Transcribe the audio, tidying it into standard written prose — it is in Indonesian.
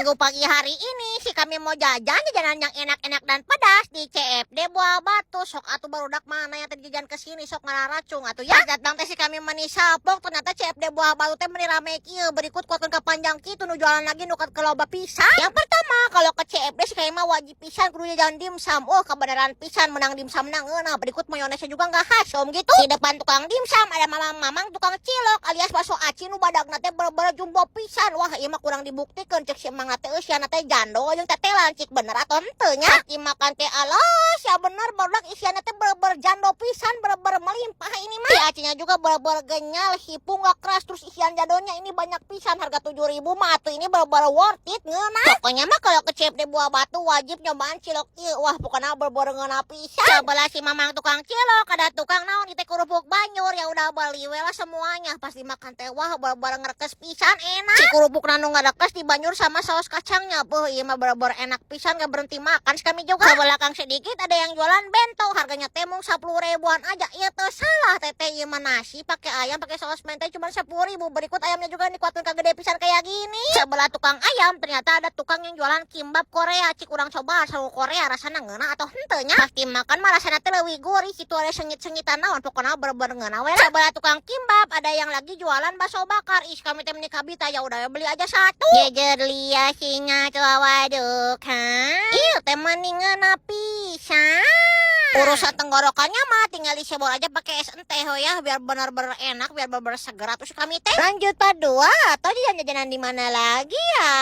Minggu pagi hari ini si kami mau jajanan yang enak-enak dan pedas di CFD Buah Batu. Sok atuh barudak mana yang tadi jajan kesini sok ngararacung atuh ya. Datang teh si kami meni sapok ternyata CFD Buah Batu teh meni rame kieu berikut kuatkeun ka panjang kitu nu jualan lagi nu ke loba pisan. Yang pertama kalau ke CFD si kami mah wajib pisan kudu jajan dimsum. Oh kebenaran pisan menang dimsum nang euna berikut mayonesnya juga enggak hasom gitu. Di depan tukang dimsum ada mamang tukang cilok alias bakso aci nu badagna teh bener-bener jumbo pisan. Wah ieu mah kurang dibuktikan cek si emang teh eusiana teh jando jeung tetelan cik bener atau henteu nya. Saking makan teh alas ya bener barudak isiana teh bener-bener jando pisan bener-bener melimpah ini mah. Si acinya juga bener-bener genyal hipung gak keras terus isian jadonya ini banyak pisan harga 7.000 mah atuh ini bener-bener worth it ngeuna. Pokoknya mah kalau ke CFD Buah Batu wajib nyobaan cilok ieu. Wah pokoknya bener-bener ngeuna pisan. Sebelah si mamang tukang cilok ada tukang naon teh kerupuk banyur ya udah beli we lah semuanya. Pas dimakan teh wah bener-bener ngerekes pisan enak. Si kerupuk nanu ngarekes di banyur sama saus kacangnya. Beuh ieu mah bener-bener enak pisan gak berhenti makan kami juga. Ke belakang sedikit ada yang jualan bento harganya teh mung 10 ribuan aja. Ieu teh salah teteh ieu mah nasi pakai ayam pakai saus mente cuma 10.000. Berikut ayamnya juga dikuatkeun ka gede pisan kayak gini. Sebelah tukang ayam ternyata ada tukang yang jualan kimbap Korea. Cik urang coba sawo Korea rasana ngeuna atau henteu nya. Pasti makan mah rasana teh leuwih gurih kitu ada sengit-sengitan naon pokona bener-bener ngeuna we. Sebelah tukang kimbap ada yang lagi jualan bakso bakar. Ih kami teh meuni kabita ya udah beli aja satu. Jejer lia singa waduk ha. Ieu teh mending ngeuna pisan. Urusan tenggorokannya mah tinggal disebor aja pakai es teh ya biar benar-benar enak biar benar-benar seger atuh kami teh. Lanjut part 2 atau jajan-jajanan di mana lagi ya?